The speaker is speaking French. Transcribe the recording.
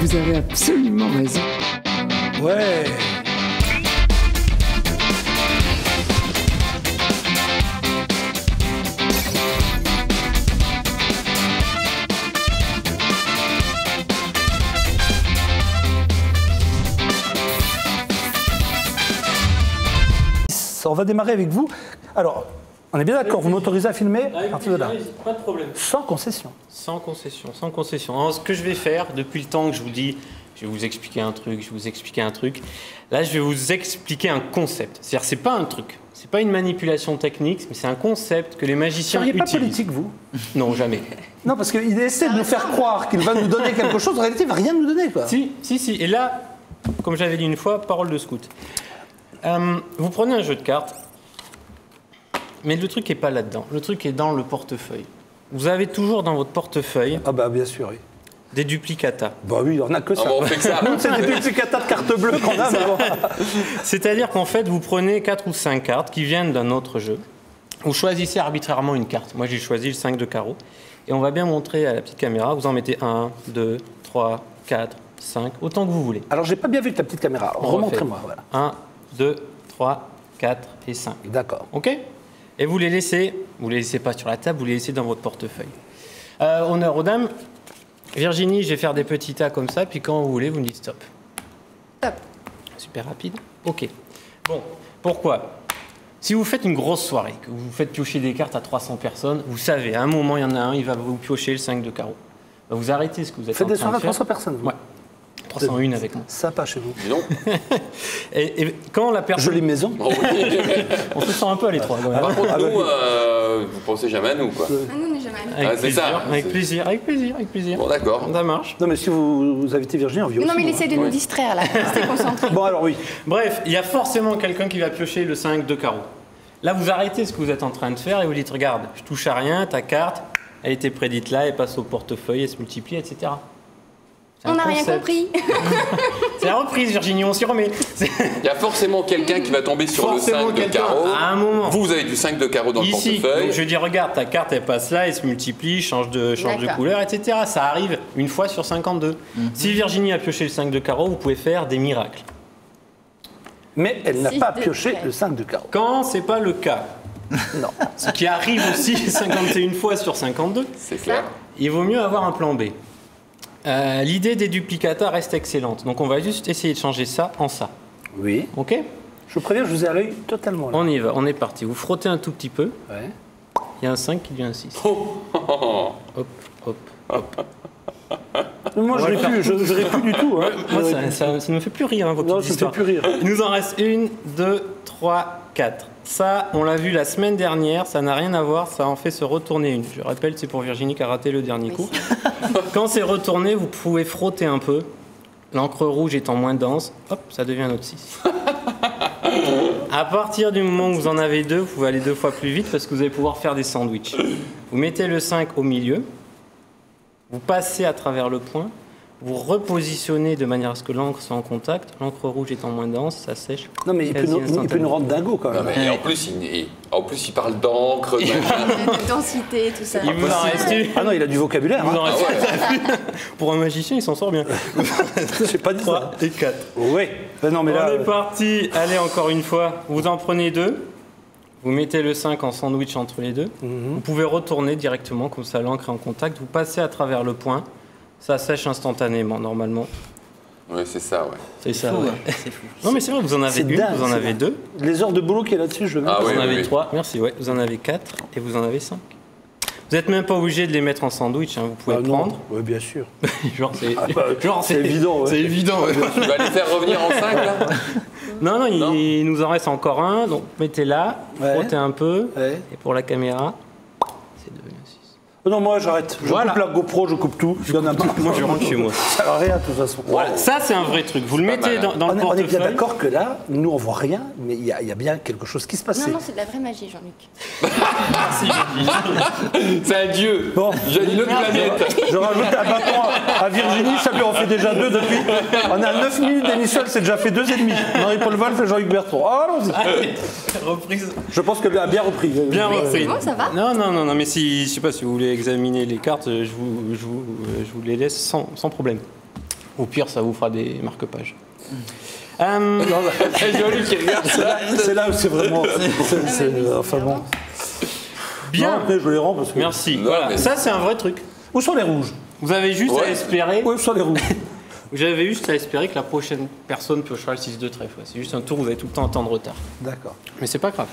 Vous avez absolument raison. Ouais. On va démarrer avec vous. Alors, on est bien d'accord, vous m'autorisez à filmer à partir de là. Pas de problème. Sans concession. Sans concession, sans concession. Alors, ce que je vais faire, depuis le temps que je vous dis, je vais vous expliquer un truc, je vais vous expliquer un truc. Là, je vais vous expliquer un concept. C'est-à-dire, c'est pas un truc. C'est pas une manipulation technique, mais c'est un concept que les magiciens Vous utilisent. pas politique, vous? Non, jamais. Non, parce qu'il essaie de nous faire croire qu'il va nous donner quelque chose. En réalité, il va rien nous donner, quoi. Si. Et là, comme j'avais dit une fois, parole de scout. Vous prenez un jeu de cartes, mais le truc n'est pas là-dedans. Le truc est dans le portefeuille. Vous avez toujours dans votre portefeuille Ah bah bien sûr, oui. des duplicata. Bah oui, on n'a que ça. Ah bon, on fait que ça. Nous, c'est des duplicata de cartes bleues qu'on a. Mais bon. C'est-à-dire qu'en fait, vous prenez 4 ou 5 cartes qui viennent d'un autre jeu. Vous choisissez arbitrairement une carte. Moi, j'ai choisi le 5 de carreau. Et on va bien montrer à la petite caméra. Vous en mettez 1, 2, 3, 4, 5, autant que vous voulez. Alors, j'ai pas bien vu ta petite caméra. Remontrez-moi. Voilà. 1, 2, 3, 4 et 5. D'accord. OK? Et vous les laissez pas sur la table, vous les laissez dans votre portefeuille. Honneur aux dames. Virginie, je vais faire des petits tas comme ça, puis quand vous voulez, vous me dites stop. Stop. Super rapide. OK. Bon, pourquoi? Si vous faites une grosse soirée, que vous faites piocher des cartes à 300 personnes, vous savez, à un moment, il y en a un, il va vous piocher le 5 de carreau. Ben, vous arrêtez ce que vous êtes en train de faire. Faites des soirées à 300 personnes, vous? Ouais. 301 avec moi. Sympa chez vous. Dis donc. Et quand la personne... Jolie maison. Oh, oui. On se sent un peu à l'étroit. quand même. Par contre, nous, vous pensez jamais à nous, quoi. Ah, nous, on n'est jamais allés. Avec c'est plaisir, ça. avec plaisir, avec plaisir, avec plaisir. Bon, d'accord. Ça marche. Non, mais si vous invitez Virginie, on vit aussi. Non, mais il moi. essaie de nous distraire, là. Restez concentrés. Bon, alors oui. Bref, il y a forcément quelqu'un qui va piocher le 5 de carreau. Là, vous arrêtez ce que vous êtes en train de faire et vous dites, regarde, je touche à rien, ta carte, elle était prédite là, elle passe au portefeuille, elle se multiplie, etc. C'est On un n'a rien concept. compris. C'est la reprise, Virginie, on s'y remet. Il y a forcément quelqu'un qui va tomber sur le Forcément 5 de quelqu'un, carreau. à un moment. Vous avez du 5 de carreau dans le Ici, portefeuille. donc je dis, regarde, ta carte, elle passe là, elle se multiplie, change de D'accord. couleur, etc. Ça arrive une fois sur 52. Si Virginie a pioché le 5 de carreau, vous pouvez faire des miracles. Mais elle n'a Six pas de pioché près. le 5 de carreau. Quand c'est pas le cas, Non. ce qui arrive aussi 51 fois sur 52, C'est clair. il vaut mieux avoir un plan B. L'idée des duplicata reste excellente. Donc on va juste essayer de changer ça en ça. Oui. Ok? Je vous préviens, je vous ai à l'œil totalement là. On y va, on est parti. Vous frottez un tout petit peu. Ouais. Il y a un 5 qui devient un 6. Oh. Hop, hop, hop. Moi, je n'aurais plus du tout. Hein. Moi, ça ne me fait plus rire, hein, vos Non, petites ça ne fait histoires. plus rire. Il nous en reste 1, 2, 3, 4. Ça, on l'a vu la semaine dernière, ça n'a rien à voir, ça en fait se retourner une. Je rappelle, c'est pour Virginie qui a raté le dernier coup. Quand c'est retourné, vous pouvez frotter un peu. L'encre rouge étant moins dense, hop, ça devient notre 6. À partir du moment où vous en avez 2, vous pouvez aller 2 fois plus vite parce que vous allez pouvoir faire des sandwichs. Vous mettez le 5 au milieu, vous passez à travers le point, vous repositionnez de manière à ce que l'encre soit en contact. L'encre rouge étant moins dense, ça sèche. Non, mais il peut, il peut nous rendre dingo quand Non, même. mais en plus, il parle d'encre. de machin. De densité, tout ça. Il vous en reste une. Ah non, il a du vocabulaire. Il vous en Hein. reste Pour un magicien, il s'en sort bien. J'ai pas dit ça. 3 et 4. Oui. Ben non, mais là. On est parti. Allez, encore une fois. Vous en prenez 2. Vous mettez le 5 en sandwich entre les deux. Vous pouvez retourner directement, comme ça l'encre est en contact. Vous passez à travers le point. Ça sèche instantanément, normalement. Oui, c'est ça, ouais. C'est ça. fou, ouais. hein. C'est fou. Non, mais c'est vrai, vous en avez C'est une, dingue, vous en c'est avez dingue. 2, Les heures de boulot qu'il y a là-dessus, je veux même Ah pas. vous oui, en avez oui. 3, merci, ouais. Vous en avez 4 et vous en avez 5. Vous n'êtes même pas obligé de les mettre en sandwich, hein. Vous pouvez prendre. Oui, bien sûr. Genre, c'est C'est évident. Ouais. C'est évident. Ouais. Tu vas les faire revenir en 5, là Non, non, Non. il nous en reste encore un. Donc, mettez là, Ouais. frottez un peu. Ouais. Et pour la caméra, c'est devenu un 6. Non, moi j'arrête. Je Voilà. coupe la GoPro, je coupe tout. Il y en a marre. Moi, je rentre chez moi. Ça sert à rien de toute façon. Voilà, ça, c'est un vrai truc. Vous le mettez mal, hein. dans le On est bien portefeuille. d'accord que là, nous on voit rien, mais il y a bien quelque chose qui se passe. Non, non, c'est de la vraie magie, Jean-Luc. C'est un dieu. Bon. J'ai une autre planète. Je rajoute un bâton à Virginie, ça lui en fait déjà 2 depuis. On a 9 minutes d'émission, elle s'est déjà fait 2 et demi. Marie-Paul Wolff et Jean-Luc Bertrand. Ah, allons-y. Allez, reprise. Je pense qu'elle a bien repris. Bien repris. bon, ça va Non, non, non, non, mais si, je sais pas si vous voulez examiner les cartes, je vous les laisse sans problème. Au pire, ça vous fera des marque-pages. Jean-Luc qui regarde ça. C'est là où c'est vraiment. Enfin bon. Bien. Non, après, je les rends parce que. Merci. Non, Voilà. mais- Ça, c'est un vrai truc. Où sont les rouges? Vous avez juste à Ouais. espérer. Où sont les rouges? J'avais juste à espérer que la prochaine personne piochera le 6 de trèfle. Ouais. C'est juste un tour où vous avez tout le temps un temps de retard. D'accord. Mais c'est pas grave.